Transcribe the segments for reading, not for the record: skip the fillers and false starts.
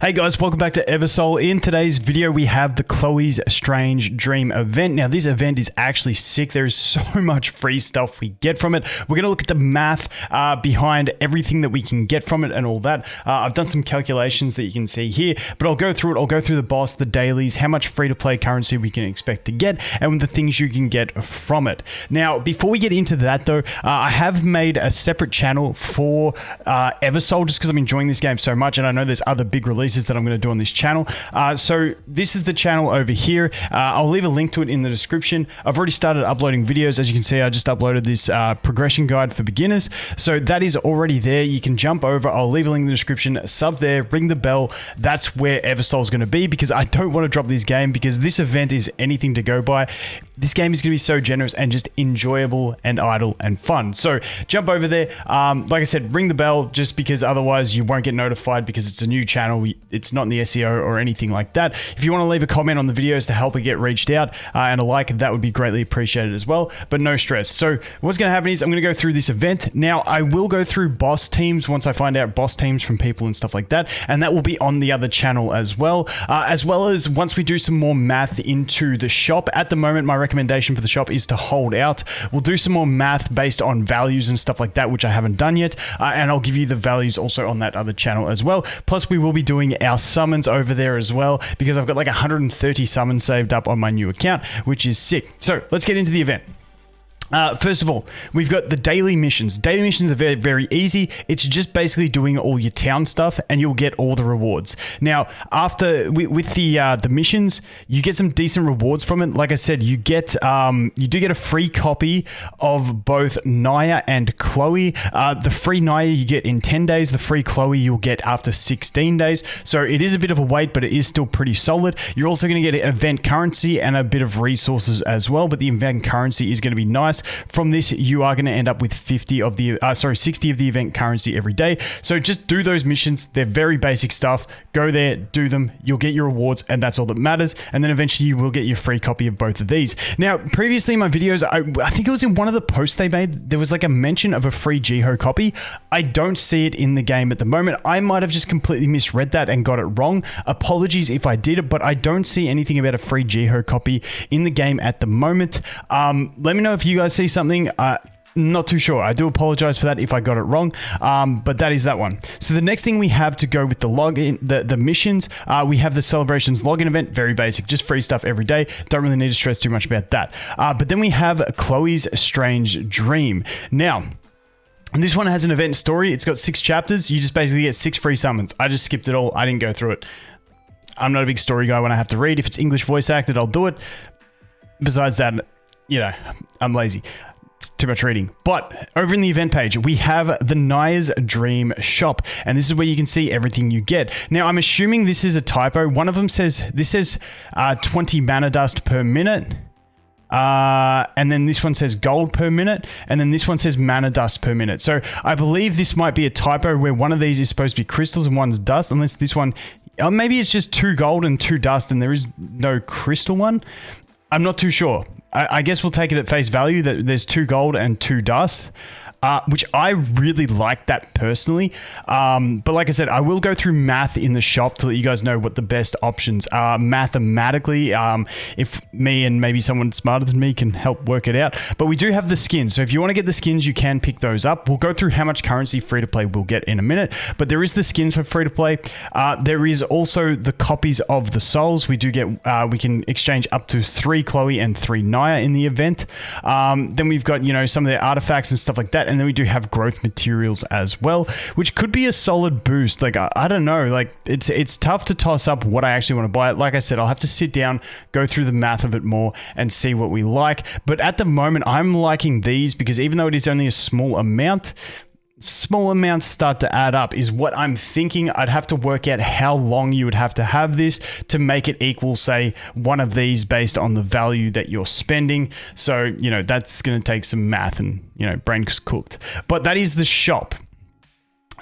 Hey guys, welcome back to Eversoul. In today's video, we have the Chloe's Strange Dream event. Now, this event is actually sick. There is so much free stuff we get from it. We're going to look at the math behind everything that we can get from it and all that. I've done some calculations that you can see here, but I'll go through it. I'll go through the boss, the dailies, how much free-to-play currency we can expect to get, and the things you can get from it. Now, before we get into that though, I have made a separate channel for Eversoul just because I'm enjoying this game so much, and I know there's other big releases that I'm going to do on this channel. So this is the channel over here. I'll leave a link to it in the description. I've already started uploading videos. As you can see, I just uploaded this progression guide for beginners. So that is already there. You can jump over. I'll leave a link in the description. Sub there, ring the bell. That's where Eversoul is going to be, because I don't want to drop this game, because this event is anything to go by. This game is going to be so generous and just enjoyable and idle and fun. So jump over there. Like I said, ring the bell, just because otherwise you won't get notified, because it's a new channel. It's not in the SEO or anything like that. If you want to leave a comment on the videos to help it get reached out and a like, that would be greatly appreciated as well, but no stress. So what's going to happen is I'm going to go through this event. Now, I will go through boss teams once I find out boss teams from people and stuff like that, and that will be on the other channel as well as once we do some more math into the shop. At the moment, my recommendation for the shop is to hold out. We'll do some more math based on values and stuff like that, which I haven't done yet, and I'll give you the values also on that other channel as well. Plus, we will be doing our summons over there as well, because I've got like 130 summons saved up on my new account, which is sick. So let's get into the event. First of all, we've got the daily missions. Daily missions are very, very easy. It's just basically doing all your town stuff and you'll get all the rewards. Now, after with the missions, you get some decent rewards from it. Like I said, you do get a free copy of both Naya and Chloe. The free Naya you get in 10 days. The free Chloe you'll get after 16 days. So it is a bit of a wait, but it is still pretty solid. You're also going to get event currency and a bit of resources as well, but the event currency is going to be nice. From this, you are going to end up with 60 of the event currency every day. So just do those missions. They're very basic stuff. Go there, do them. You'll get your rewards, and that's all that matters. And then eventually you will get your free copy of both of these. Now, previously in my videos, I think it was in one of the posts they made, there was like a mention of a free Jiho copy. I don't see it in the game at the moment. I might have just completely misread that and got it wrong. Apologies if I did, but I don't see anything about a free Jiho copy in the game at the moment. Let me know if you guys see something. Not too sure. I do apologize for that if I got it wrong, but that is that one. So the next thing we have to go with the login, the missions, we have the celebrations login event. Very basic, just free stuff every day. Don't really need to stress too much about that. But then we have Chloe's Strange Dream. Now, this one has an event story. It's got 6 chapters. You just basically get 6 free summons. I just skipped it all. I didn't go through it. I'm not a big story guy when I have to read. If it's English voice acted, I'll do it. Besides that, you know, I'm lazy. It's too much reading. But over in the event page, we have the Naya's Dream Shop, and this is where you can see everything you get. Now, I'm assuming this is a typo. One of them says, 20 mana dust per minute. And then this one says gold per minute, and then this one says mana dust per minute. So I believe this might be a typo where one of these is supposed to be crystals and one's dust, unless this one, maybe it's just 2 gold and 2 dust and there is no crystal one. I'm not too sure. I guess we'll take it at face value that there's 2 gold and 2 dust. Which I really like that personally. But like I said, I will go through math in the shop to let you guys know what the best options are mathematically. If me and maybe someone smarter than me can help work it out. But we do have the skins. So if you want to get the skins, you can pick those up. We'll go through how much currency free-to-play we'll get in a minute. But there is the skins for free-to-play. There is also the copies of the souls. We do get, we can exchange up to 3 Chloe and 3 Naya in the event. Then we've got, you know, some of the artifacts and stuff like that. And then we do have growth materials as well, which could be a solid boost. Like, I don't know, like it's tough to toss up what I actually want to buy. Like I said, I'll have to sit down, go through the math of it more and see what we like. But at the moment, I'm liking these because even though it is only a small amount, small amounts start to add up is what I'm thinking. I'd have to work out how long you would have to have this to make it equal, say, one of these based on the value that you're spending. So, you know, that's going to take some math and, you know, brain's cooked. But that is the shop.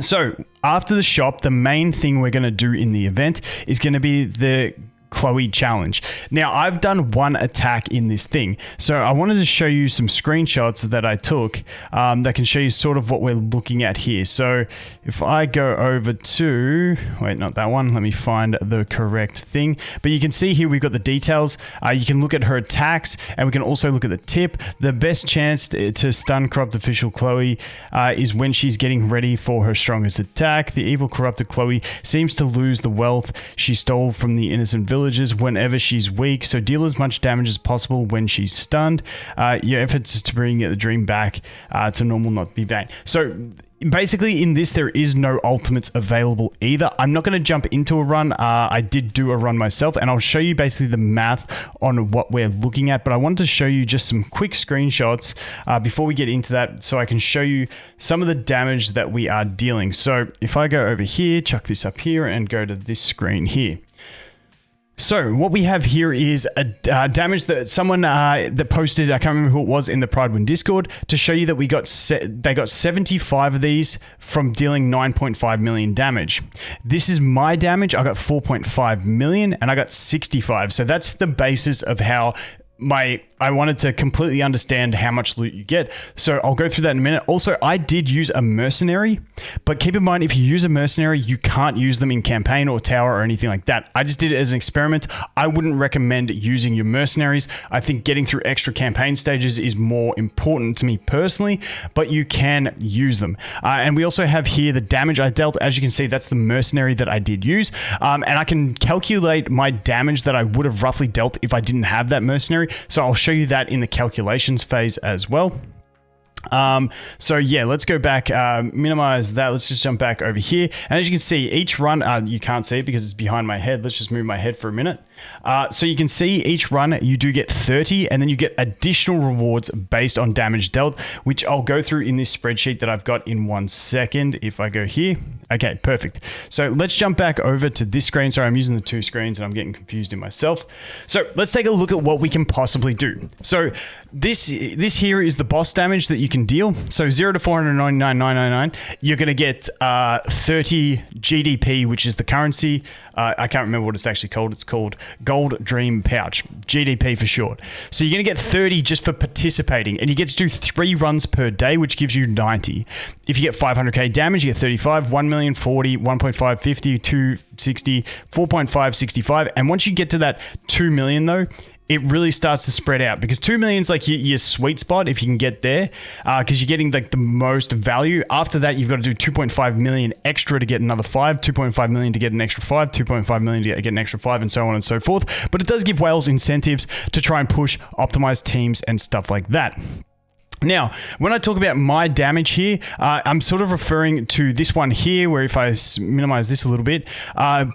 So after the shop, the main thing we're going to do in the event is going to be the Chloe challenge. Now, I've done one attack in this thing, so I wanted to show you some screenshots that I took that can show you sort of what we're looking at here. So if I go over to, wait, not that one, let me find the correct thing, but you can see here we've got the details. You can look at her attacks, and we can also look at the tip. The best chance to stun corrupt official Chloe is when she's getting ready for her strongest attack. The evil corrupted Chloe seems to lose the wealth she stole from the innocent villagers whenever she's weak, so deal as much damage as possible when she's stunned. Your efforts to bring the dream back to normal not be vain. So basically in this there is no ultimates available either. I'm not going to jump into a run. I did do a run myself, and I'll show you basically the math on what we're looking at, but I wanted to show you just some quick screenshots before we get into that, so I can show you some of the damage that we are dealing. So if I go over here, chuck this up here, and go to this screen here. So what we have here is a damage that someone that posted, I can't remember who it was, in the Pridewind Discord, to show you that they got 75 of these from dealing 9.5 million damage. This is my damage. I got 4.5 million, and I got 65. So that's the basis of how I wanted to completely understand how much loot you get. So I'll go through that in a minute. Also, I did use a mercenary, but keep in mind, if you use a mercenary, you can't use them in campaign or tower or anything like that. I just did it as an experiment. I wouldn't recommend using your mercenaries. I think getting through extra campaign stages is more important to me personally, but you can use them. And we also have here the damage I dealt. As you can see, that's the mercenary that I did use. And I can calculate my damage that I would have roughly dealt if I didn't have that mercenary. So I'll show you that in the calculations phase as well. So yeah, let's go back, minimize that. Let's just jump back over here. And as you can see, each run, you can't see it because it's behind my head. Let's just move my head for a minute. So you can see each run you do get 30, and then you get additional rewards based on damage dealt, which I'll go through in this spreadsheet that I've got in 1 second. If I go here, okay, perfect. So let's jump back over to this screen. Sorry, I'm using the two screens and I'm getting confused in myself. So let's take a look at what we can possibly do. So this here is the boss damage that you can deal. So 0 to 499,999, you're going to get 30 GDP, which is the currency. I can't remember what it's actually called. It's called Gold Dream Pouch, GDP for short. So you're going to get 30 just for participating, and you get to do 3 runs per day, which gives you 90. If you get 500k damage, you get 35, 1 million, 40, 1.5, 50, 2, 60, 4.5, 65. And once you get to that 2 million though, it really starts to spread out, because 2 million is like your sweet spot if you can get there, because you're getting like the most value. After that, you've got to do 2.5 million extra to get another 5, 2.5 million to get an extra 5, 2.5 million to get an extra 5, and so on and so forth. But it does give whales incentives to try and push optimized teams and stuff like that. Now, when I talk about my damage here, I'm sort of referring to this one here, where if I minimize this a little bit,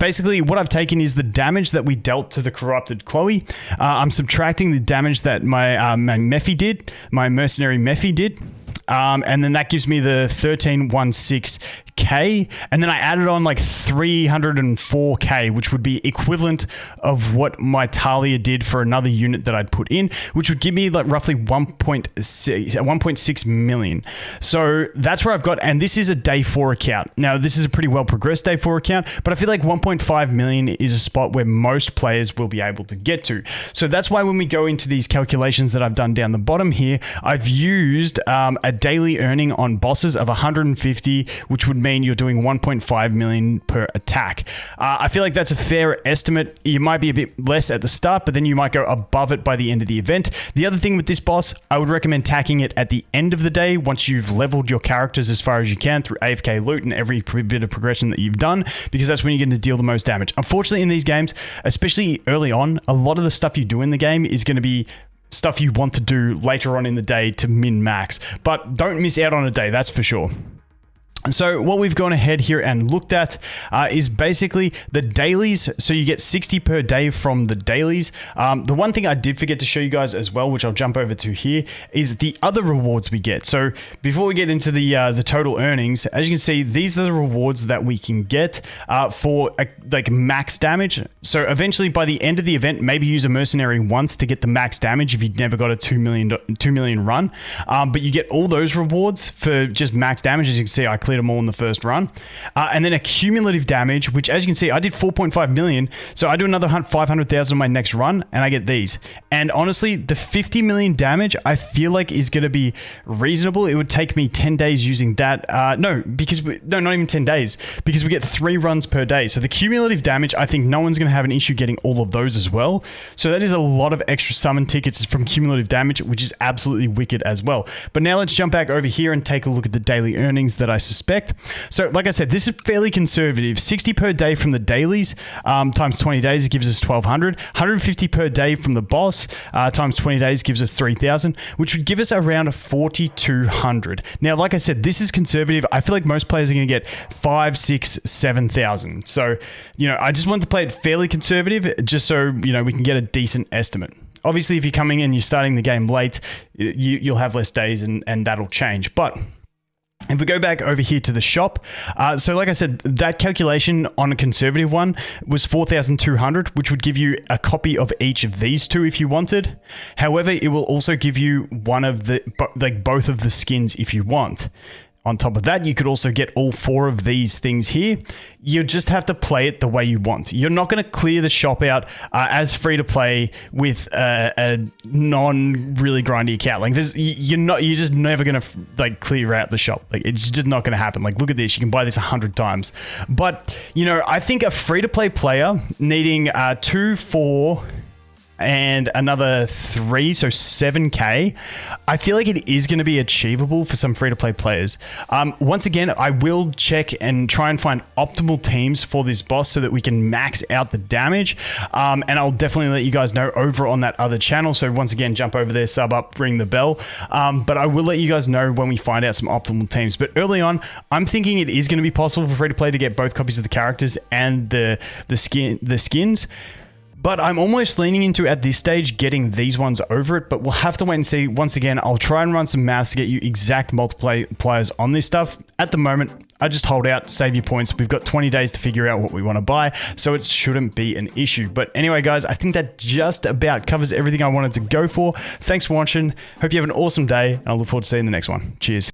basically what I've taken is the damage that we dealt to the corrupted Chloe. I'm subtracting the damage that my Mephi did, my mercenary Mephi did. And then that gives me the 1316k, and then I added on like 304k, which would be equivalent of what my Talia did for another unit that I'd put in, which would give me like roughly 1.6 million. So that's where I've got, and this is a day 4 account. Now this is a pretty well progressed day 4 account, but I feel like 1.5 million is a spot where most players will be able to get to. So that's why when we go into these calculations that I've done down the bottom here, I've used a daily earning on bosses of 150, which would mean you're doing 1.5 million per attack. I feel like that's a fair estimate. You might be a bit less at the start, but then you might go above it by the end of the event. The other thing with this boss, I would recommend tacking it at the end of the day, once you've leveled your characters as far as you can through AFK loot and every bit of progression that you've done, because that's when you're going to deal the most damage. Unfortunately, in these games, especially early on, a lot of the stuff you do in the game is going to be stuff you want to do later on in the day to min-max, but don't miss out on a day, that's for sure. So what we've gone ahead here and looked at is basically the dailies. So you get 60 per day from the dailies. The one thing I did forget to show you guys as well, which I'll jump over to here, is the other rewards we get. So before we get into the total earnings, as you can see, these are the rewards that we can get for like max damage. So eventually by the end of the event, maybe use a mercenary once to get the max damage if you've never got a 2 million run. But you get all those rewards for just max damage. As you can see, I cleared complete them all in the first run. And then a cumulative damage, which as you can see, I did 4.5 million. So I do another 500,000 on my next run and I get these. And honestly, the 50 million damage, I feel like is going to be reasonable. It would take me 10 days using that. No, not even 10 days, because we get 3 runs per day. So the cumulative damage, I think no one's going to have an issue getting all of those as well. So that is a lot of extra summon tickets from cumulative damage, which is absolutely wicked as well. But now let's jump back over here and take a look at the daily earnings that I suspect. So like I said, this is fairly conservative. 60 per day from the dailies, times 20 days, it gives us 1,200. 150 per day from the boss, times 20 days gives us 3,000, which would give us around 4,200. Now, like I said, this is conservative. I feel like most players are going to get 5, 6, 7,000. So, I just wanted to play it fairly conservative, just so, we can get a decent estimate. Obviously, if you're coming in and you're starting the game late, you'll have less days and that'll change. But if we go back over here to the shop, so like I said, that calculation on a conservative one was 4,200, which would give you a copy of each of these two if you wanted. However, it will also give you one of both of the skins if you want. On top of that, you could also get all 4 of these things here. You just have to play it the way you want. You're not going to clear the shop out as free to play with a non-really grindy account. Like you're just never going to clear out the shop. Like it's just not going to happen. Like look at this, you can buy this 100 times. But I think a free to play player needing 2, 4. And another 3, so 7k. I feel like it is going to be achievable for some free-to-play players. Once again, I will check and try and find optimal teams for this boss so that we can max out the damage. And I'll definitely let you guys know over on that other channel. So once again, jump over there, sub up, ring the bell. But I will let you guys know when we find out some optimal teams. But early on, I'm thinking it is going to be possible for free-to-play to get both copies of the characters and the skins. But I'm almost leaning into, at this stage, getting these ones over it. But we'll have to wait and see. Once again, I'll try and run some maths to get you exact multipliers on this stuff. At the moment, I just hold out, save your points. We've got 20 days to figure out what we want to buy, so it shouldn't be an issue. But anyway, guys, I think that just about covers everything I wanted to go for. Thanks for watching. Hope you have an awesome day, and I look forward to seeing you in the next one. Cheers.